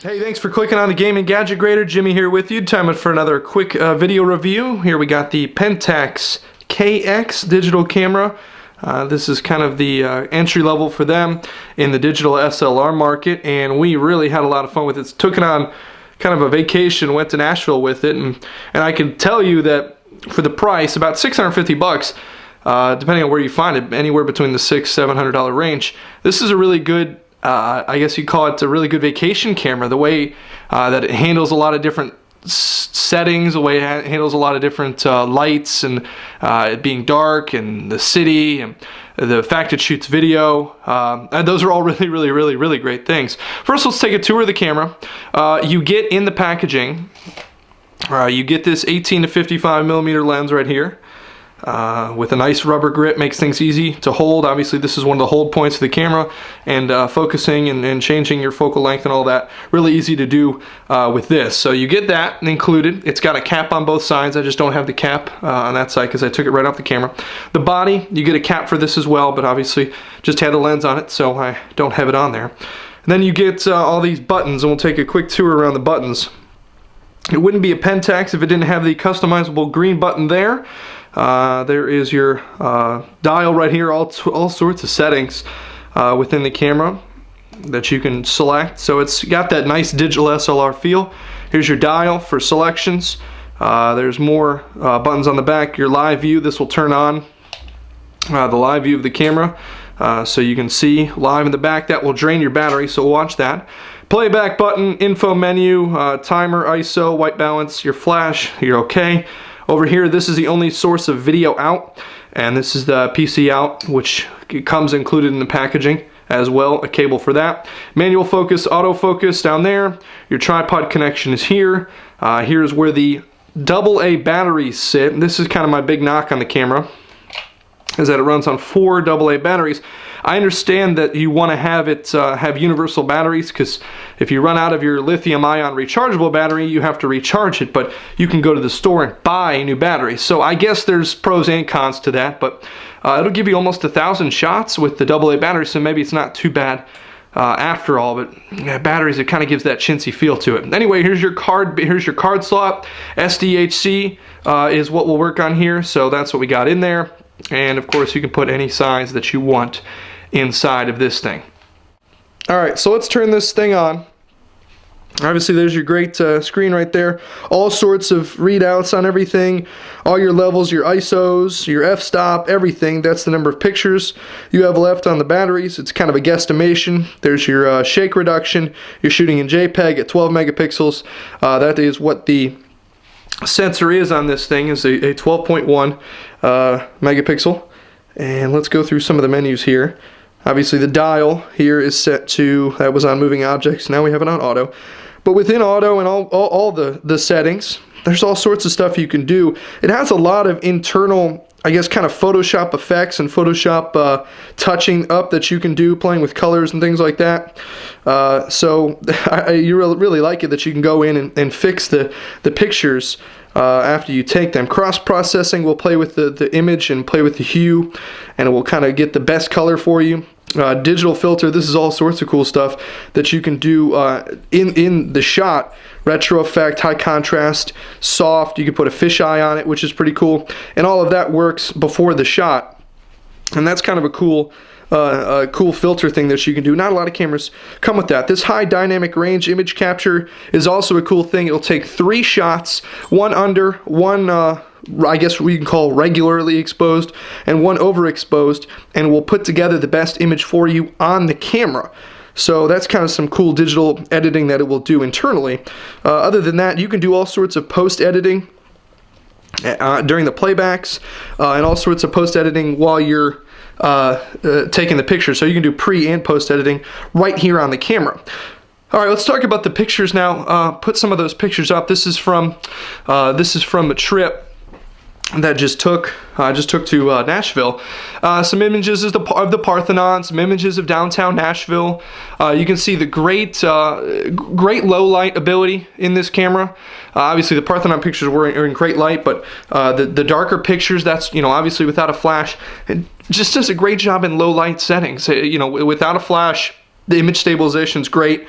Hey, thanks for clicking on the Gaming Gadget Grader. Jimmy here with you. Time for another quick video review. Here we got the Pentax KX digital camera. This is kind of the entry level for them in the digital SLR market, and we really had a lot of fun with it. Took it on kind of a vacation, went to Nashville with it, and I can tell you that for the price, about $650, depending on where you find it, anywhere between the $600–700 range. This is a really good, I guess you'd call it a really good vacation camera. The way that it handles a lot of different settings, the way it handles a lot of different lights, and it being dark, and the city, and the fact it shoots video, and those are all really great things. First, let's take a tour of the camera. You get in the packaging, you get this 18 to 55 millimeter lens right here. With a nice rubber grip, makes things easy to hold. Obviously this is one of the hold points of the camera, and focusing and changing your focal length and all that, really easy to do with this. So you get that included. It's got a cap on both sides. I just don't have the cap on that side because I took it right off the camera. The body, you get a cap for this as well, but obviously just had the lens on it, so I don't have it on there. And then you get all these buttons, and we'll take a quick tour around the buttons. It wouldn't be a Pentax if it didn't have the customizable green button there. There is your dial right here, all sorts of settings within the camera that you can select. So it's got that nice digital SLR feel. Here's your dial for selections. There's more buttons on the back. Your live view, this will turn on the live view of the camera, so you can see live in the back. That will drain your battery, so watch that. Playback button, info menu, timer, ISO, white balance, your flash, you're okay. Over here, this is the only source of video out, and this is the PC out, which comes included in the packaging as well, a cable for that. Manual focus, autofocus down there. Your tripod connection is here. Here's where the AA batteries sit. And this is kind of my big knock on the camera, is that it runs on 4 AA batteries. I understand that you want to have it have universal batteries, because if you run out of your lithium-ion rechargeable battery, you have to recharge it, but you can go to the store and buy new batteries. So I guess there's pros and cons to that, but it'll give you almost 1,000 shots with the AA battery, so maybe it's not too bad after all. But batteries, it kind of gives that chintzy feel to it. Anyway, here's your card slot. SDHC is what we'll work on here, so that's what we got in there. And of course you can put any size that you want inside of this thing. Alright, so let's turn this thing on. Obviously there's your great screen right there. All sorts of readouts on everything. All your levels, your ISOs, your f-stop, everything. That's the number of pictures you have left on the batteries. It's kind of a guesstimation. There's your shake reduction. You're shooting in JPEG at 12 megapixels. That is what the sensor is on this thing, is a 12.1 megapixel. And let's go through some of the menus here. Obviously the dial here is set to, that was on moving objects, now we have it on auto. But within auto and all the settings, there's all sorts of stuff you can do. It has a lot of internal, I guess, kind of Photoshop effects and Photoshop touching up that you can do, playing with colors and things like that. So you really like it that you can go in and fix the pictures after you take them. Cross-processing will play with the image and play with the hue, and it will kind of get the best color for you. Digital filter, this is all sorts of cool stuff that you can do in the shot. Retro effect, high contrast, soft, you can put a fisheye on it, which is pretty cool, and all of that works before the shot, and that's kind of a cool filter thing that you can do. Not a lot of cameras come with that. This high dynamic range image capture is also a cool thing. It'll take 3 shots, one under, one I guess we can call regularly exposed, and one overexposed, and will put together the best image for you on the camera. So that's kind of some cool digital editing that it will do internally. Other than that, you can do all sorts of post-editing during the playbacks, and all sorts of post-editing while you're taking the picture. So you can do pre and post editing right here on the camera. Alright, let's talk about the pictures now. Put some of those pictures up. This is from a trip that just took to Nashville. Some images of the Parthenon, some images of downtown Nashville. You can see the great low light ability in this camera. Obviously the Parthenon pictures are in great light, but the darker pictures, that's, you know, obviously without a flash, it just does a great job in low light settings. You know, without a flash, the image stabilization is great.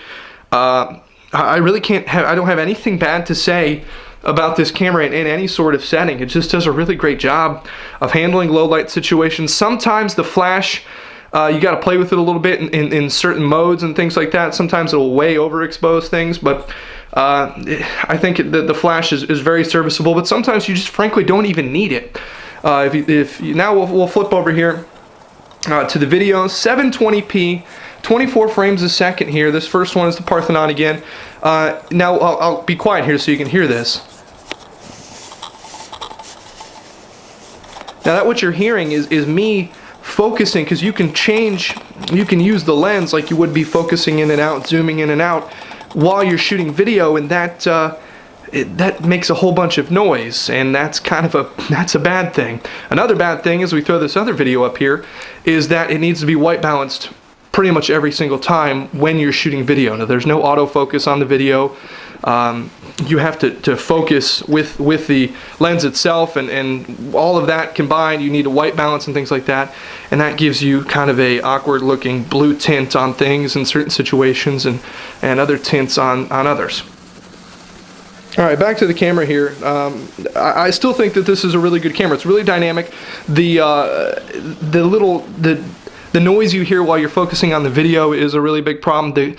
I really I don't have anything bad to say about this camera in any sort of setting. It just does a really great job of handling low light situations. Sometimes the flash, you got to play with it a little bit in certain modes and things like that. Sometimes it'll way overexpose things, but I think the flash is very serviceable, but sometimes you just frankly don't even need it. Now we'll flip over here to the video. 720p, 24 frames a second here. This first one is the Parthenon again. Now I'll be quiet here so you can hear this. Now that what you're hearing is me focusing, because you can use the lens like you would be focusing in and out, zooming in and out while you're shooting video, and that makes a whole bunch of noise, and that's a bad thing. Another bad thing, as we throw this other video up here, is that it needs to be white balanced pretty much every single time when you're shooting video. Now there's no autofocus on the video. You have to focus with the lens itself, and all of that combined. You need a white balance and things like that, and that gives you kind of a awkward looking blue tint on things in certain situations, and other tints on others. Alright, back to the camera here. I still think that this is a really good camera. It's really dynamic. The noise you hear while you're focusing on the video is a really big problem.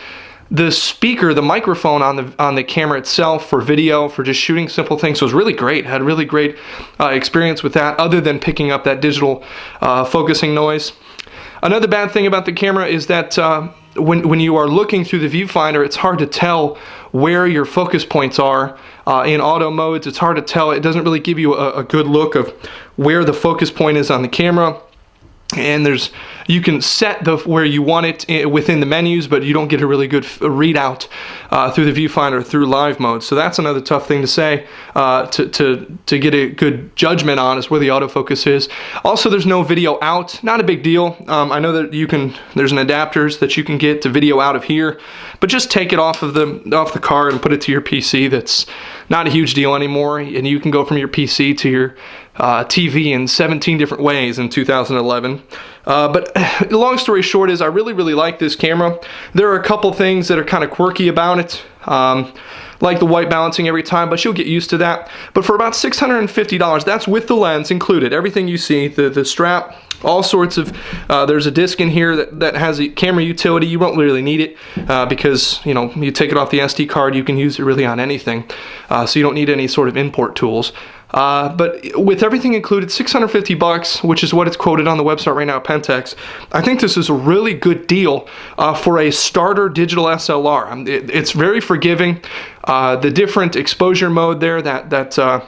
The speaker, the microphone on the camera itself for video, for just shooting simple things, was really great. Had a really great experience with that, other than picking up that digital focusing noise. Another bad thing about the camera is that when you are looking through the viewfinder, it's hard to tell where your focus points are. In auto modes, it's hard to tell. It doesn't really give you a good look of where the focus point is on the camera. And you can set where you want it within the menus, but you don't get a really good readout through the viewfinder through live mode. So that's another tough thing to say to get a good judgment on, is where the autofocus is. Also, there's no video out. Not a big deal. I know that there's an adapters that you can get to video out of here, but just take it off the card and put it to your PC. That's not a huge deal anymore, and you can go from your PC to your TV in 17 different ways in 2011. But long story short is I really like this camera. There are a couple things that are kind of quirky about it, like the white balancing every time, but you'll get used to that. But for about $650, that's with the lens included, everything you see, the strap, all sorts of, there's a disc in here that has a camera utility. You won't really need it because, you take it off the SD card, you can use it really on anything. So you don't need any sort of import tools. But with everything included, $650, which is what it's quoted on the website right now at Pentax. I think this is a really good deal for a starter digital SLR. It's very forgiving. The different exposure mode there, that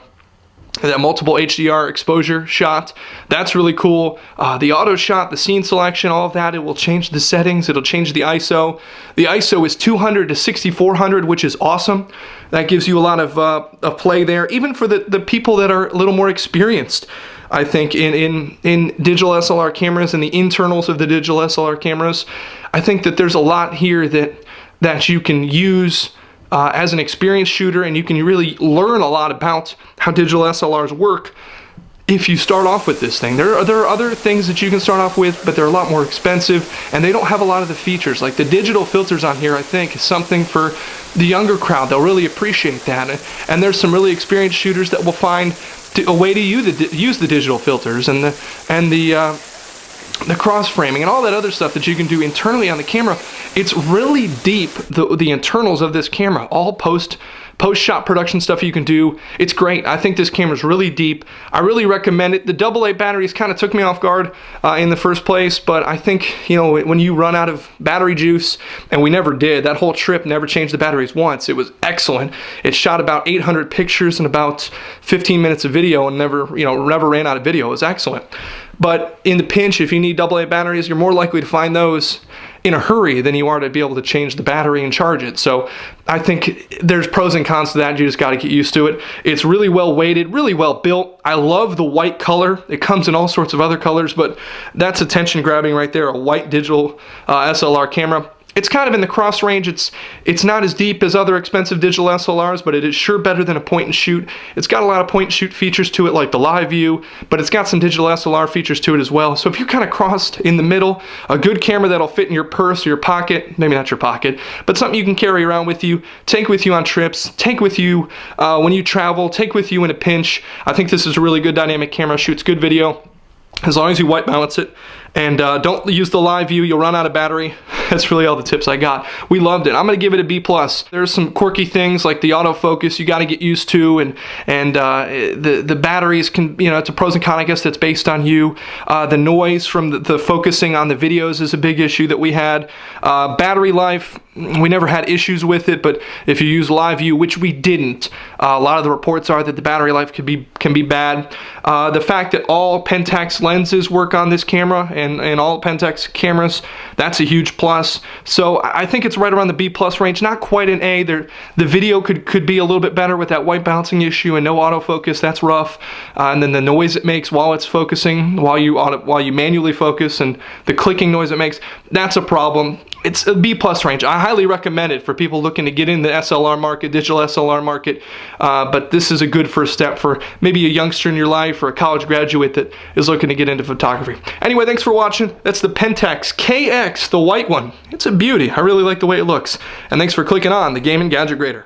multiple HDR exposure shot, that's really cool. The auto shot, the scene selection, all of that, it will change the settings, it'll change the ISO. The ISO is 200 to 6400, which is awesome. That gives you a lot of play there, even for the people that are a little more experienced. I think in digital SLR cameras and the internals of the digital SLR cameras, I think that there's a lot here that you can use as an experienced shooter, and you can really learn a lot about how digital SLRs work if you start off with this thing. There are other things that you can start off with, but they're a lot more expensive, and they don't have a lot of the features. Like the digital filters on here, I think, is something for the younger crowd. They'll really appreciate that. And there's some really experienced shooters that will find a way to use the digital filters and the cross framing and all that other stuff that you can do internally on the camera. It's really deep, the internals of this camera, all post-shot production stuff you can do. It's great. I think this camera's really deep. I really recommend it. The AA batteries kind of took me off guard in the first place, but I think, when you run out of battery juice, and we never did, that whole trip never changed the batteries once. It was excellent. It shot about 800 pictures and about 15 minutes of video and never ran out of video. It was excellent. But in the pinch, if you need AA batteries, you're more likely to find those in a hurry than you are to be able to change the battery and charge it. So I think there's pros and cons to that. You just got to get used to it. It's really well weighted, really well built. I love the white color. It comes in all sorts of other colors, but that's attention grabbing right there, a white digital SLR camera. It's kind of in the cross range. It's not as deep as other expensive digital SLRs, but it is sure better than a point and shoot. It's got a lot of point and shoot features to it, like the live view, but it's got some digital SLR features to it as well. So if you're kind of crossed in the middle, a good camera that'll fit in your purse or your pocket, maybe not your pocket, but something you can carry around with you, take with you on trips, take with you when you travel, take with you in a pinch. I think this is a really good dynamic camera, shoots good video, as long as you white balance it. And don't use the live view, you'll run out of battery. That's really all the tips I got. We loved it. I'm gonna give it a B+. There's some quirky things like the autofocus you gotta get used to, and the batteries can, you know, it's a pros and cons, I guess, that's based on you. The noise from the focusing on the videos is a big issue that we had. Battery life, we never had issues with it, but if you use live view, which we didn't, a lot of the reports are that the battery life can be bad. The fact that all Pentax lenses work on this camera, and all Pentax cameras, that's a huge plus. So I think it's right around the B+ range, not quite an A. The video could be a little bit better with that white balancing issue and no autofocus. That's rough. And then the noise it makes while it's focusing, while you manually focus, and the clicking noise it makes, that's a problem. It's a B+ range. I highly recommend it for people looking to get in the SLR market, digital SLR market, but this is a good first step for maybe a youngster in your life or a college graduate that is looking to get into photography. Anyway, thanks for watching. That's the Pentax KX, the white one. It's a beauty. I really like the way it looks. And thanks for clicking on the Gaming Gadget Grader.